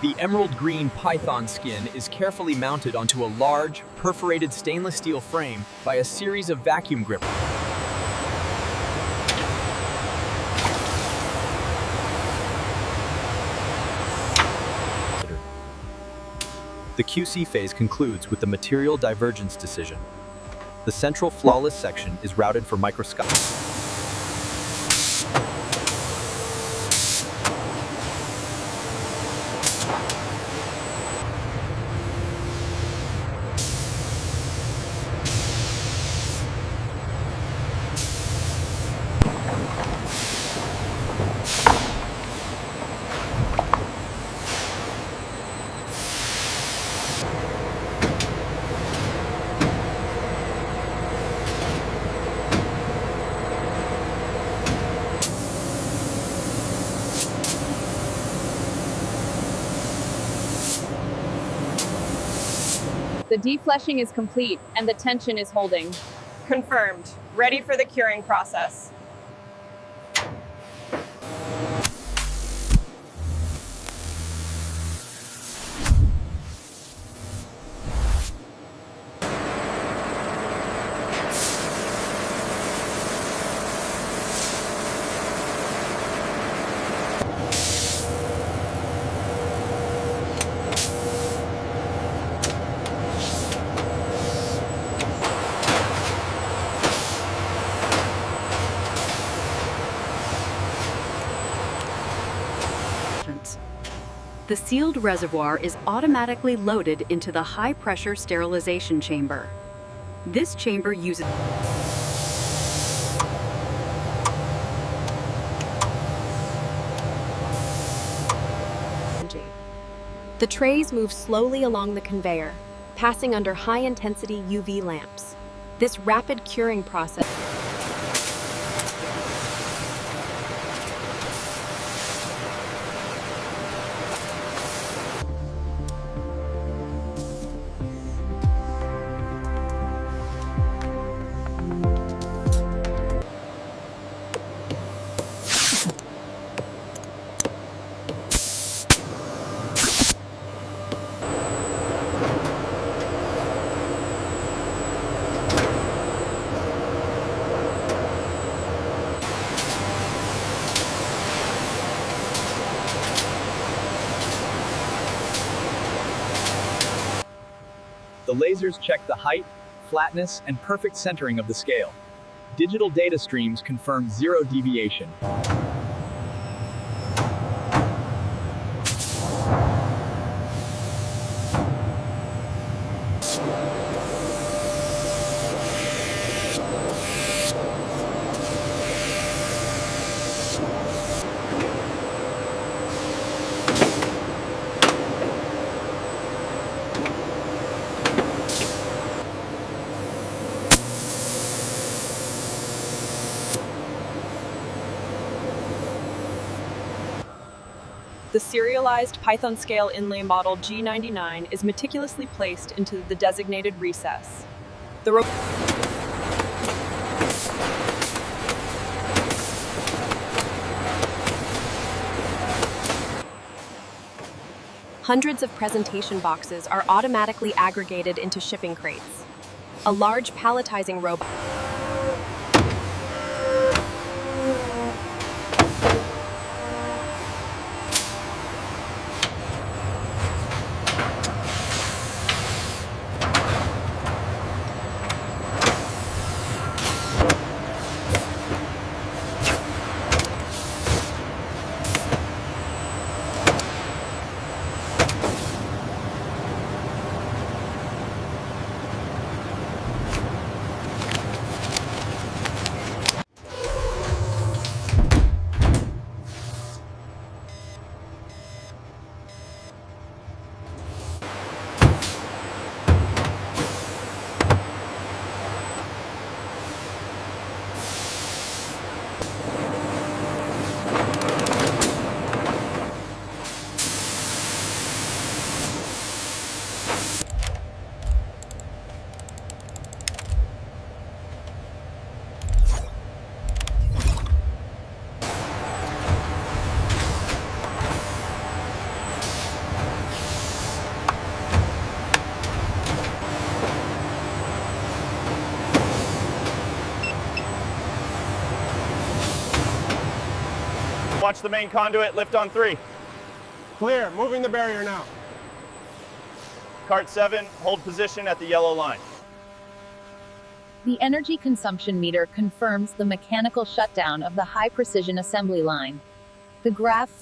The emerald green python skin is carefully mounted onto a large, perforated stainless steel frame by a series of vacuum grippers. The QC phase concludes with the material divergence decision. The central flawless section is routed for microscopic. The defleshing is complete, and the tension is holding. Confirmed. Ready for the curing process. The sealed reservoir is automatically loaded into the high-pressure sterilization chamber. This chamber uses The trays move slowly along the conveyor, passing under high-intensity UV lamps. This rapid curing process The lasers check the height, flatness, and perfect centering of the scale. Digital data streams confirm zero deviation. The serialized Python scale inlay model G99 is meticulously placed into the designated recess. Hundreds of presentation boxes are automatically aggregated into shipping crates. A large palletizing robot Watch the main conduit lift on 3. Clear, moving the barrier now. Cart 7, hold position at the yellow line. The energy consumption meter confirms the mechanical shutdown of the high-precision assembly line. The graph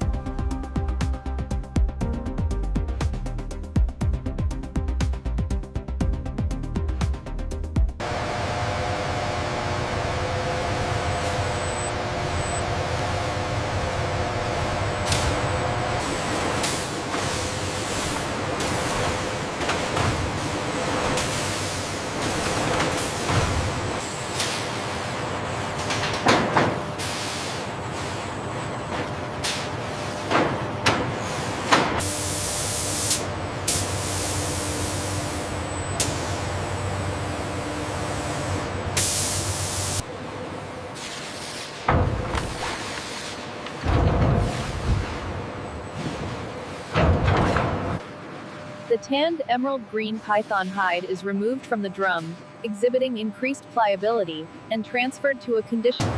The tanned emerald green python hide is removed from the drum, exhibiting increased pliability, and transferred to a condition.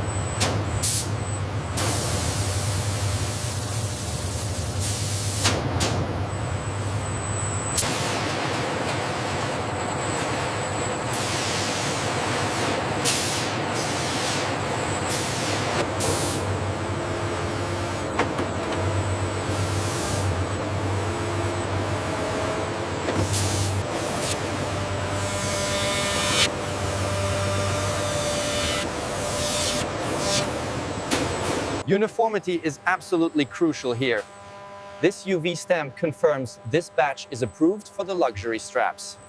Uniformity is absolutely crucial here. This UV stamp confirms this batch is approved for the luxury straps.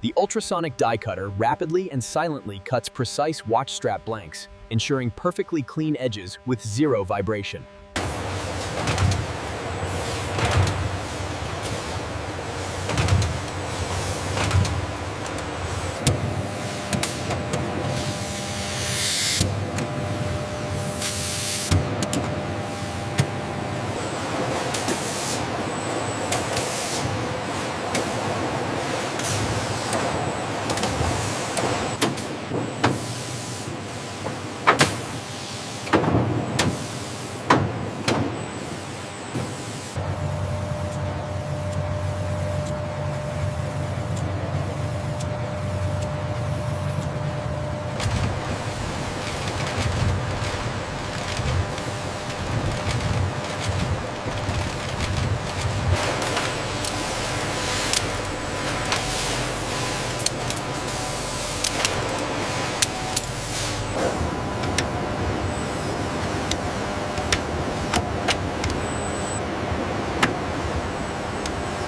The ultrasonic die cutter rapidly and silently cuts precise watch strap blanks, ensuring perfectly clean edges with zero vibration.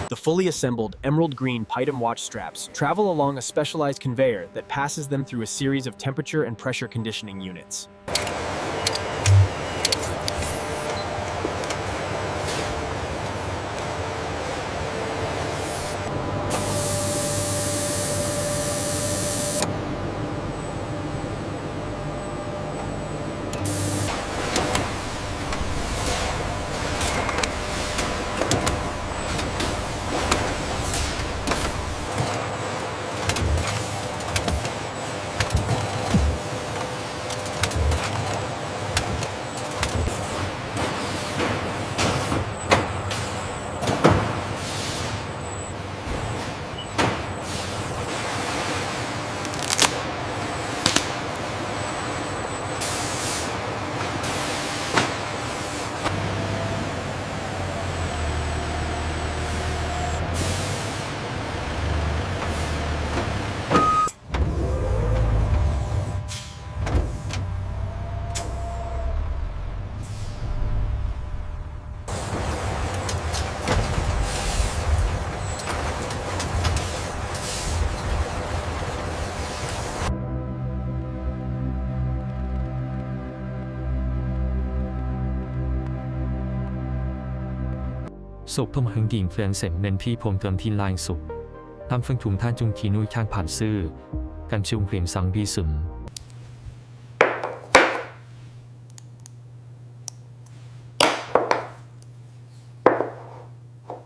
The fully assembled emerald green Python watch straps travel along a specialized conveyor that passes them through a series of temperature and pressure conditioning units. Sụp thông hướng điện phèn sẻm nên phi phồm tầm thiên lang sụp. Tam phân thùng than chung kỳ nuôi khang phản sư.กันchung huyền sang vi sùm.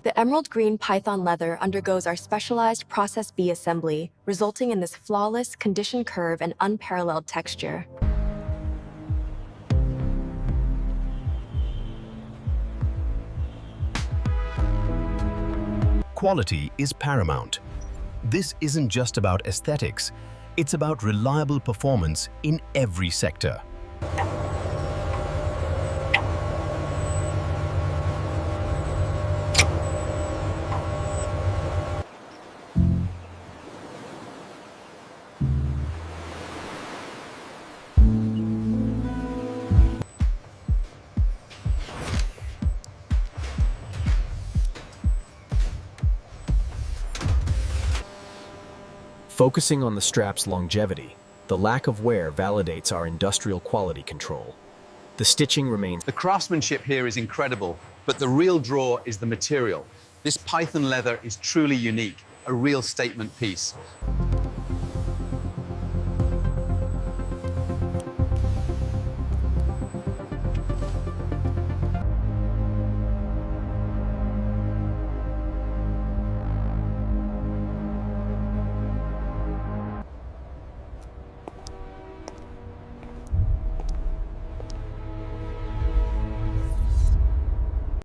The Emerald green python leather undergoes our specialized Process B assembly, resulting in this flawless condition curve and unparalleled texture. Quality is paramount. This isn't just about aesthetics, it's about reliable performance in every sector. Focusing on the strap's longevity, the lack of wear validates our industrial quality control. The stitching remains. The craftsmanship here is incredible, but the real draw is the material. This python leather is truly unique, a real statement piece.